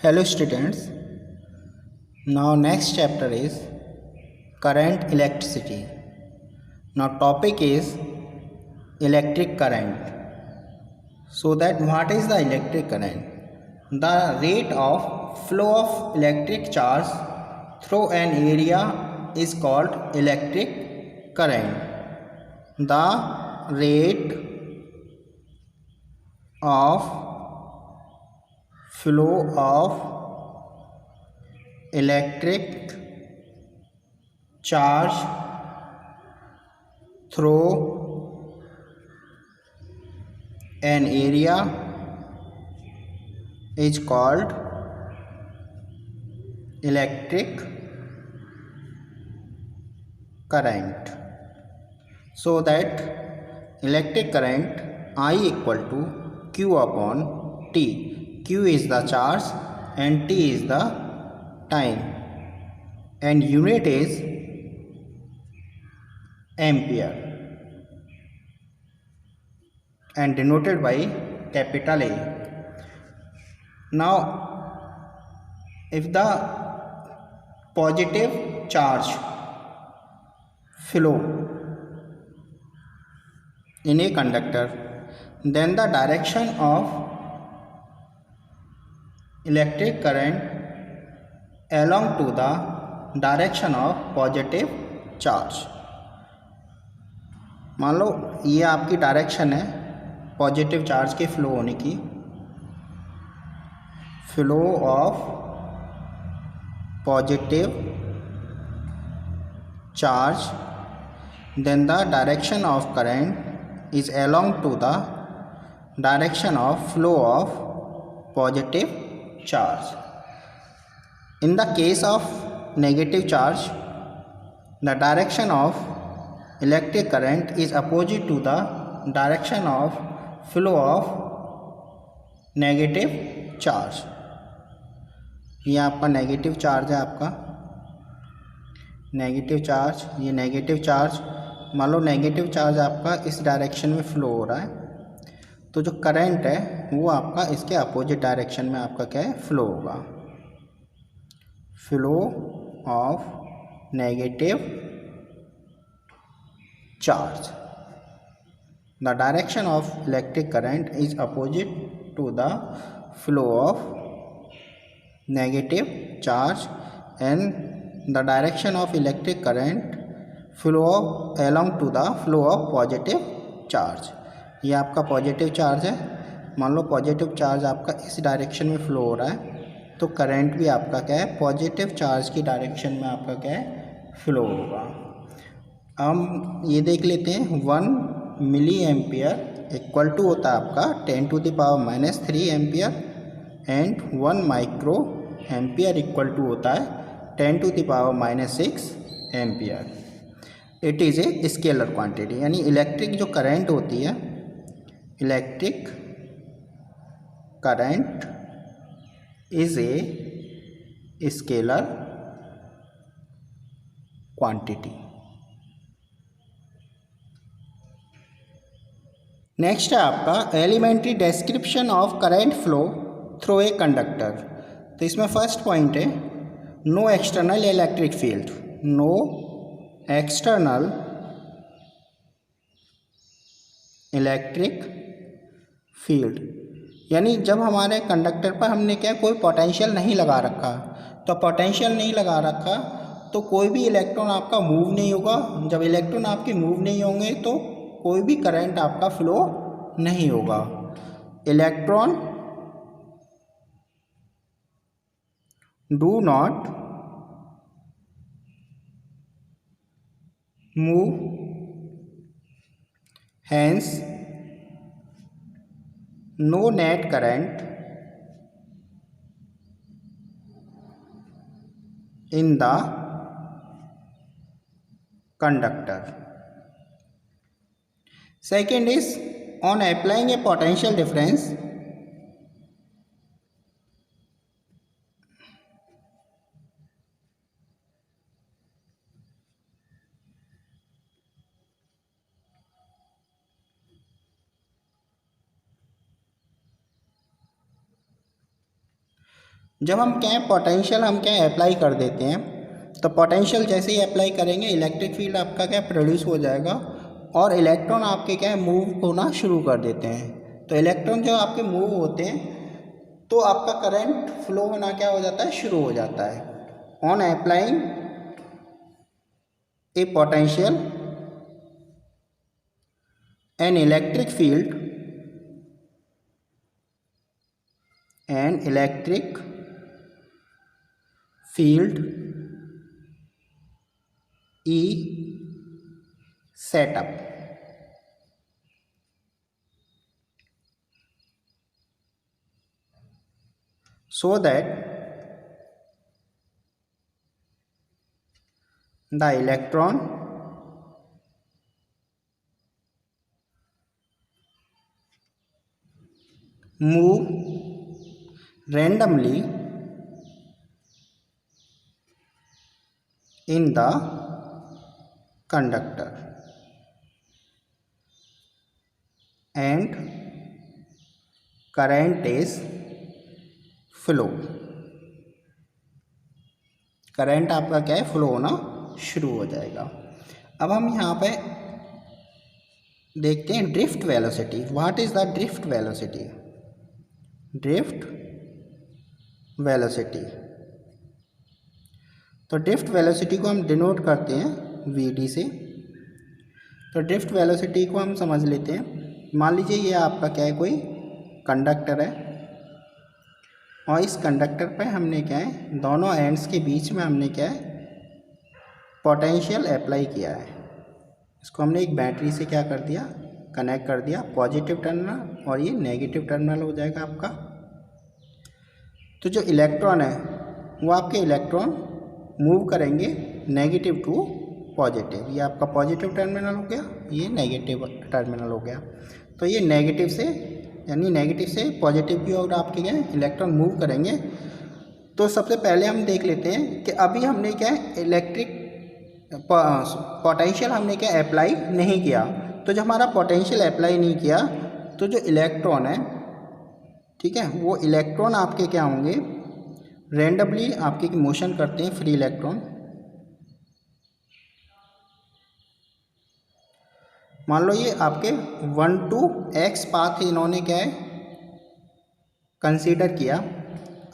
Hello students. Now next chapter is current electricity. Now topic is electric current. So that what is the electric current? The rate of flow of electric charge through an area is called electric current. The rate of flow of electric charge through an area is called electric current. So that electric current I equal to Q upon T. Q is the charge and T is the time, and unit is ampere and denoted by capital A. Now if the positive charge flow in a conductor, then the direction of electric current along to the direction of positive charge. मान लो ये आपकी direction है positive charge के flow होने की, flow of positive charge, then the direction of current is along to the direction of flow of positive charge. In the case of negative charge, the direction of electric current is opposite to the direction of flow of negative charge. ये आपका negative charge है, आपका negative charge, ये negative charge, मान लो negative charge आपका इस direction में flow हो रहा है, तो जो करंट है वो आपका इसके अपोजिट डायरेक्शन में आपका क्या है, फ्लो होगा. Flow of negative charge. The direction of electric current is opposite to the flow of negative charge, and the direction of electric current flow along to the flow of positive charge. ये आपका positive charge है, मान लो positive charge आपका इस direction में flow हो रहा है, तो करंट भी आपका क्या है, पॉजिटिव चार्ज की डायरेक्शन में आपका क्या है, फ्लो होगा. हम ये देख लेते हैं 1 मिली एम्पियर इक्वल टू होता है आपका 10⁻³ ampere, and 1 micro ampere equal to होता है 10⁻⁻6 ampere. It is a scalar quantity. यानी इलेक्ट्रिक जो करंट होती है, electric current is a scalar quantity. Next है आपका elementary description of current flow through a conductor. तो इसमें फर्स्ट पॉइंट है no external electric field. No external electric field, यानी जब हमारे कंडक्टर पर हमने क्या कोई पोटेंशियल नहीं लगा रखा, तो पोटेंशियल नहीं लगा रखा तो कोई भी इलेक्ट्रॉन आपका मूव नहीं होगा. जब इलेक्ट्रॉन आपके मूव नहीं होंगे तो कोई भी करंट आपका फ्लो नहीं होगा. Electron do not move, hence no net current in the conductor. Second is on applying a potential difference, जब हम क्या है पोटेंशियल हम क्या अप्लाई कर देते हैं, तो पोटेंशियल जैसे ही अप्लाई करेंगे इलेक्ट्रिक फील्ड आपका क्या प्रोड्यूस हो जाएगा और इलेक्ट्रॉन आपके क्या है मूव होना शुरू कर देते हैं। तो इलेक्ट्रॉन जो आपके मूव होते हैं तो आपका करंट फ्लो होना क्या हो जाता है, शुरू हो जाता है। On applying A potential an electric field E set up. So that the electron move randomly in the conductor and current is flow. Current आपका क्या है फ्लो होना शुरू हो जाएगा। अब हम यहाँ पे देखते हैं drift velocity. What is the drift velocity? Drift velocity, तो ड्रिफ्ट वेलोसिटी को हम डिनोट करते हैं वीडी से। तो ड्रिफ्ट वेलोसिटी को हम समझ लेते हैं। मान लीजिए ये आपका क्या है कोई कंडक्टर है और इस कंडक्टर पे हमने क्या है दोनों एंड्स के बीच में हमने क्या है पोटेंशियल अप्लाई किया है। इसको हमने एक बैटरी से क्या कर दिया, कनेक्ट कर दिया, पॉजिटिव टर्मिनल और ये नेगेटिव टर्मिनल हो जाएगा आपका। तो जो इलेक्ट्रॉन है वो आपके इलेक्ट्रॉन मूव करेंगे नेगेटिव टू पॉजिटिव। ये आपका पॉजिटिव टर्मिनल हो गया, ये नेगेटिव टर्मिनल हो गया। तो ये नेगेटिव से यानी नेगेटिव से पॉजिटिव की ओर आपके क्या इलेक्ट्रॉन मूव करेंगे। तो सबसे पहले हम देख लेते हैं कि अभी हमने क्या इलेक्ट्रिक पोटेंशियल हमने क्या अप्लाई नहीं किया। तो जब हमारा पोटेंशियल अप्लाई नहीं किया तो जो इलेक्ट्रॉन है, ठीक है, वो इलेक्ट्रॉन आपके क्या होंगे रेंडमली आपके मोशन करते हैं फ्री इलेक्ट्रॉन। मान लो ये आपके 1 to x पाथ इन्होंने क्या है कंसीडर किया।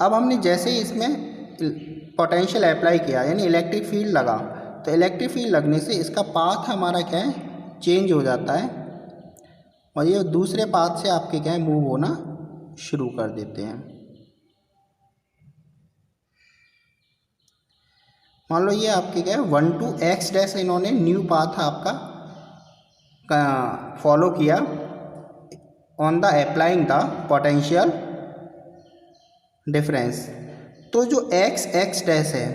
अब हमने जैसे ही इसमें पोटेंशियल अप्लाई किया यानी इलेक्ट्रिक फील्ड लगा, तो इलेक्ट्रिक फील्ड लगने से इसका पाथ हमारा क्या है चेंज हो जाता है और ये दूसरे पाथ से आपके क्या है मूव होना शुरू कर देते हैं। मान लो ये आपके क्या है 1 to x डैश इन्होंने न्यू पाथ आपका फॉलो किया on the applying the potential difference. तो जो x डैश है,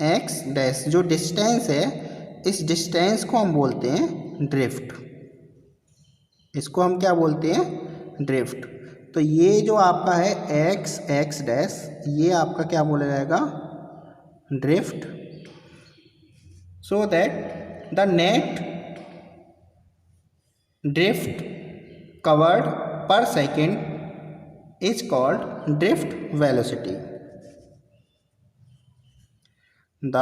x डैश जो डिस्टेंस है, इस डिस्टेंस को हम बोलते हैं ड्रिफ्ट। इसको हम क्या बोलते हैं ड्रिफ्ट। तो ये जो आपका है x डैश ये आपका क्या बोला जाएगा drift. So that the net drift covered per second is called drift velocity. The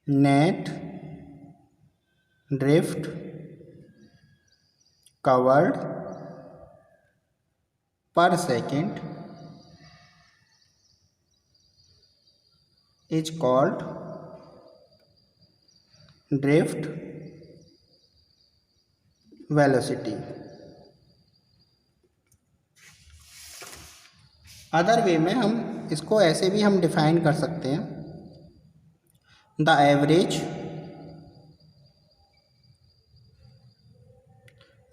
net drift covered per second is called drift velocity. Other way में हम इसको ऐसे भी हम डिफाइन कर सकते हैं, the average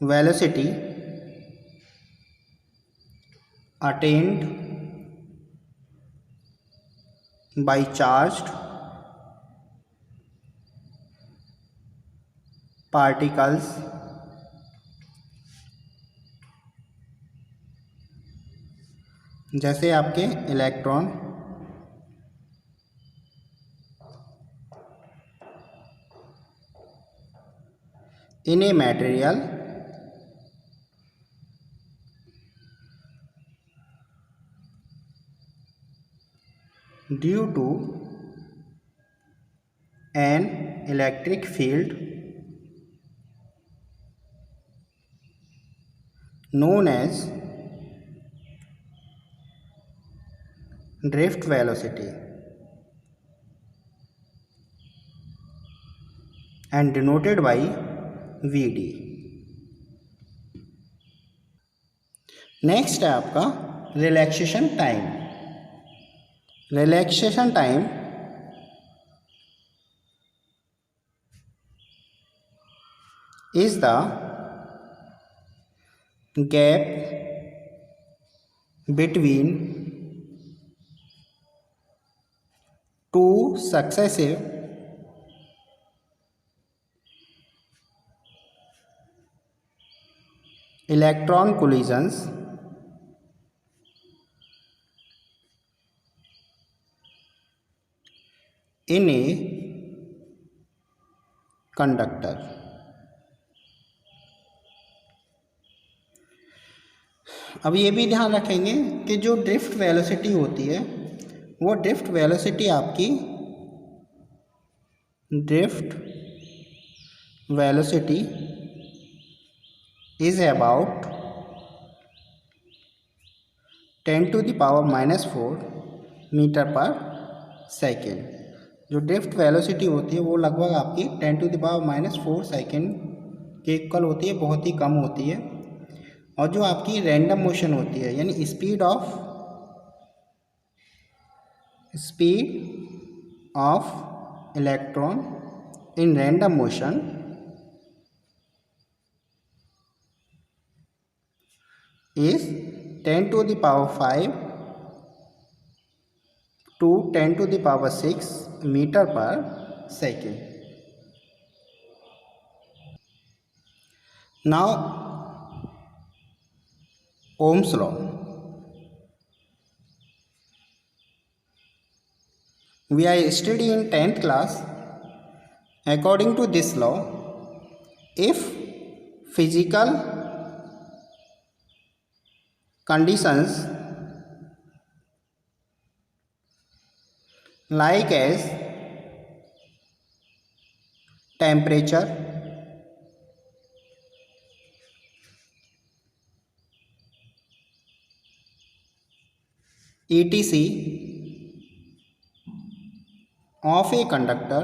velocity attained by charged particles जैसे आपके electron in a material due to an electric field known as drift velocity and denoted by Vd। Next है आपका relaxation time. Relaxation time is the gap between two successive electron collisions in a conductor। अब ये भी ध्यान रखेंगे कि जो drift velocity होती है वो ड्रिफ्ट वेलोसिटी आपकी drift velocity is about 10⁻⁻⁴ metre per second. जो ड्रिफ्ट वेलोसिटी होती है वो लगभग आपकी 10⁻⁻⁴ सेकेंड के इक्वल होती है, बहुत ही कम होती है। और जो आपकी रैंडम मोशन होती है यानी speed of electron in random motion is 10⁵ to 10⁶ metre per second. Now Ohm's law। We are studying in 10th class। According to this law, if physical conditions like as temperature, etc. of a conductor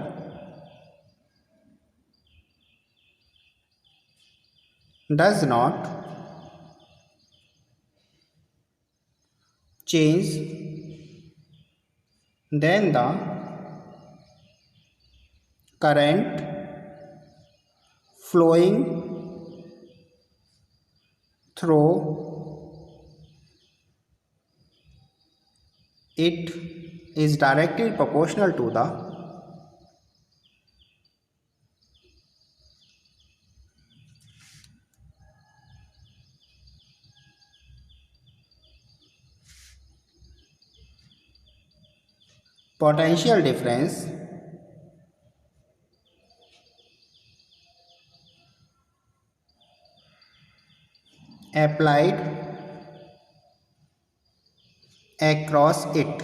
does not change, then the current flowing through it is directly proportional to the potential difference applied across it।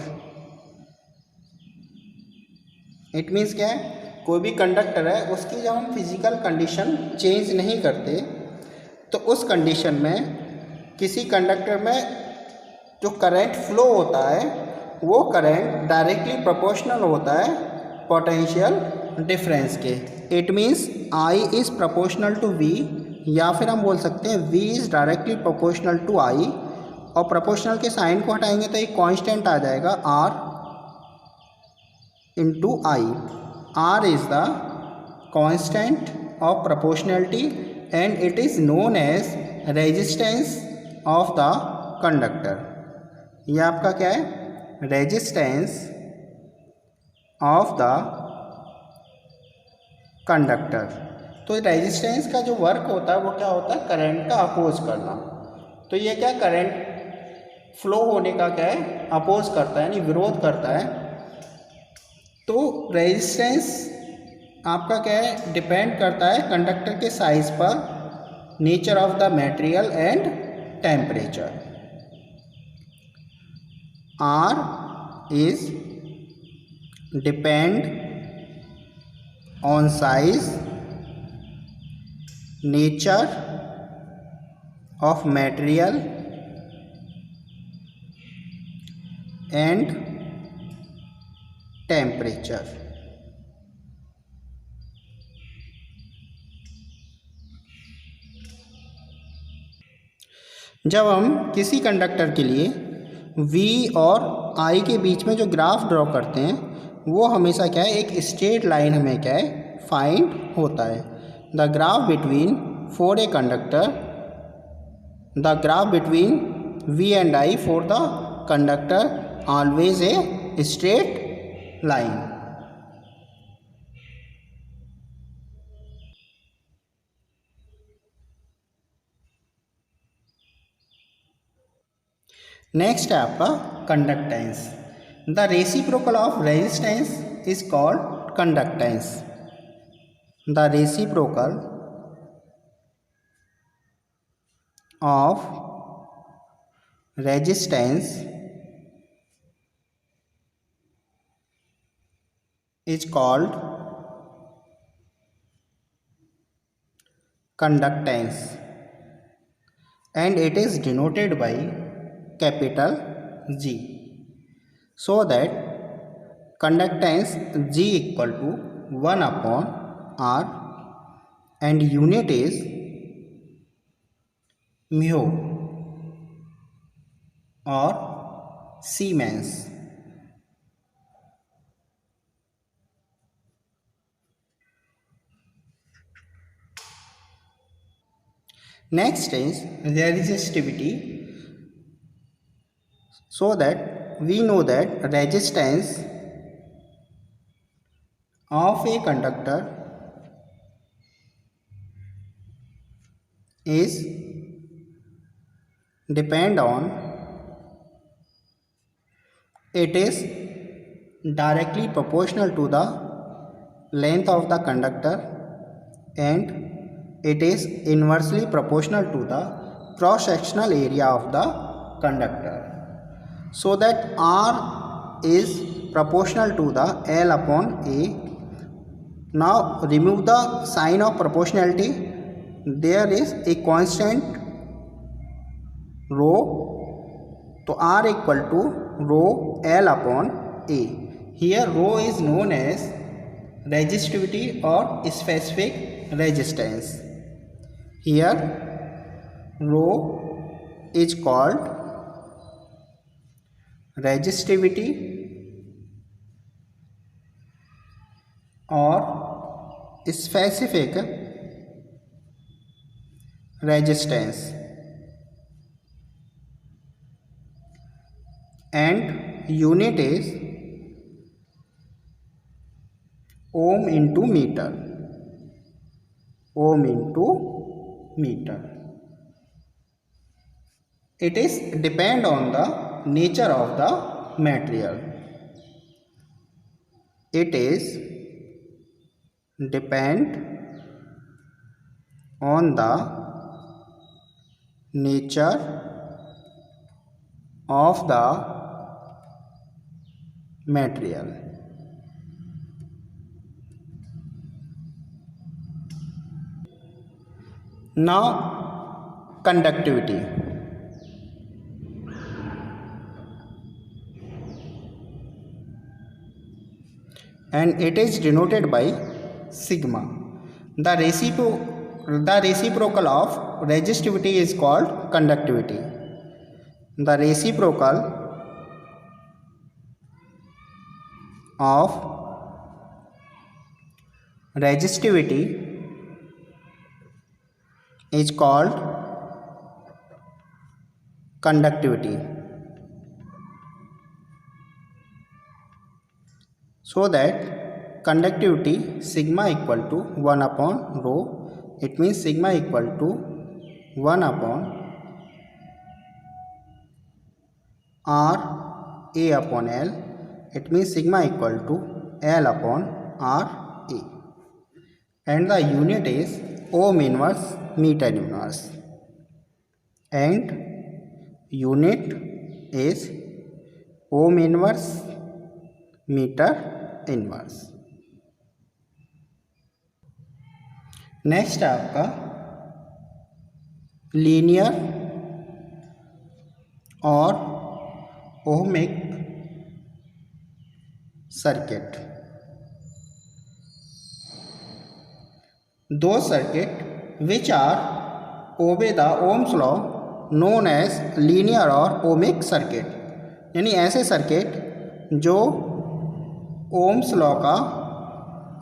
It means क्या है, कोई भी conductor है उसकी जब हम physical condition change नहीं करते तो उस कंडीशन में किसी कंडक्टर में जो करंट फ्लो होता है वो करंट डायरेक्टली प्रोपोर्शनल होता है पोटेंशियल डिफरेंस के। It means I is proportional to V, या फिर हम बोल सकते हैं V is directly proportional to I. और प्रोपोर्शनल के साइन को हटाएंगे तो एक कांस्टेंट आ जाएगा are into I। R is the constant of proportionality and it is known as resistance of the conductor। ये आपका क्या है, resistance of the conductor। तो रेजिस्टेंस का जो वर्क होता है वो क्या होता है, करंट का अपोज करना। तो ये क्या करंट फ्लो होने का क्या है, अपोज करता है यानी विरोध करता है। तो रेजिस्टेंस आपका क्या है, डिपेंड करता है कंडक्टर के साइज पर, nature of the material and temperature. R is depend on size, nature of material and temperature. जब हम किसी कंडक्टर के लिए V और I के बीच में जो ग्राफ ड्रॉ करते हैं वो हमेशा क्या है, एक स्ट्रेट लाइन हमें क्या है फाइंड होता है. The graph between for a conductor, the graph between V and I for the conductor always a straight line. Next है आपका conductance. The reciprocal of resistance is called conductance. The reciprocal of resistance is called conductance and it is denoted by capital G, so that conductance G equal to 1 upon R and unit is mu or Siemens. Next is resistivity, so that we know that resistance of a conductor is depend on, it is directly proportional to the length of the conductor and it is inversely proportional to the cross sectional area of the conductor, so that R is proportional to the L upon A. Now remove the sign of proportionality. There is a constant rho, so R equal to rho L upon A. Here rho is known as resistivity or specific resistance. Here rho is called resistivity or specific resistance and unit is ohm into meter. Ohm into meter. It is depend on the nature of the material. It is depend on the nature of the material. Now conductivity. And it is denoted by sigma. The reciprocal of resistivity is called conductivity. The reciprocal of resistivity is called conductivity. So that conductivity sigma equal to 1 upon rho, it means sigma equal to 1 upon R A upon L, it means sigma equal to L upon R A, and the unit is ohm inverse meter inverse, and unit is ohm inverse meter inverse. Next है आपका linear और ohmic circuit. दो circuit which are obey the Ohm's law known as linear और ohmic circuit, यानी ऐसे circuit जो Ohm's law का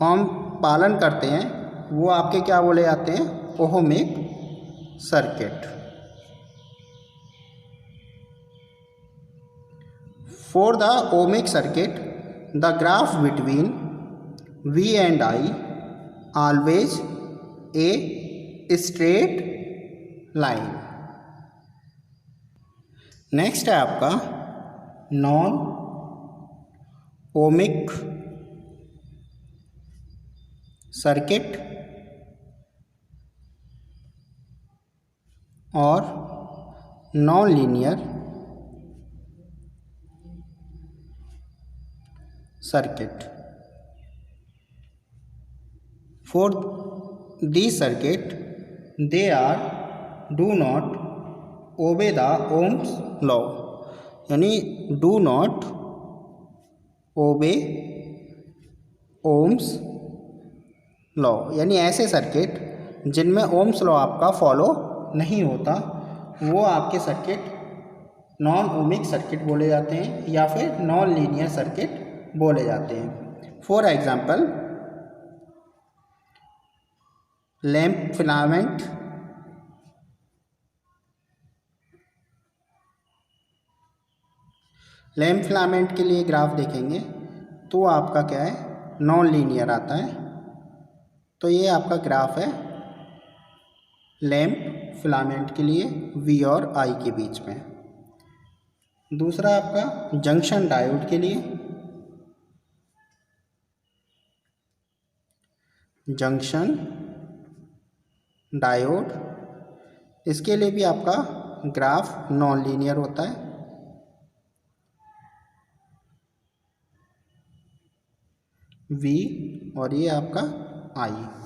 हम पालन करते हैं वो आपके क्या बोले जाते हैं, ohmic circuit. For the ohmic circuit the graph between V and I always a straight line। Next है आपका नॉन ओहमिक सर्किट और non linear circuit. For this circuit they are do not obey the Ohm's law, यानी do not obey Ohm's law, यानी ऐसे circuit जिनमें Ohm's law आपका follow नहीं होता वो आपके सर्किट नॉन ओहमिक सर्किट बोले जाते हैं या फिर नॉन लीनियर सर्किट बोले जाते हैं। For example lamp filament, lamp filament के लिए ग्राफ देखेंगे तो आपका क्या है, नॉन लीनियर आता है। तो ये आपका ग्राफ है लैंप फिलामेंट के लिए V और I के बीच में। दूसरा आपका जंक्शन डायोड के लिए, जंक्शन डायोड, इसके लिए भी आपका ग्राफ नॉन लीनियर होता है। V और ये आपका I।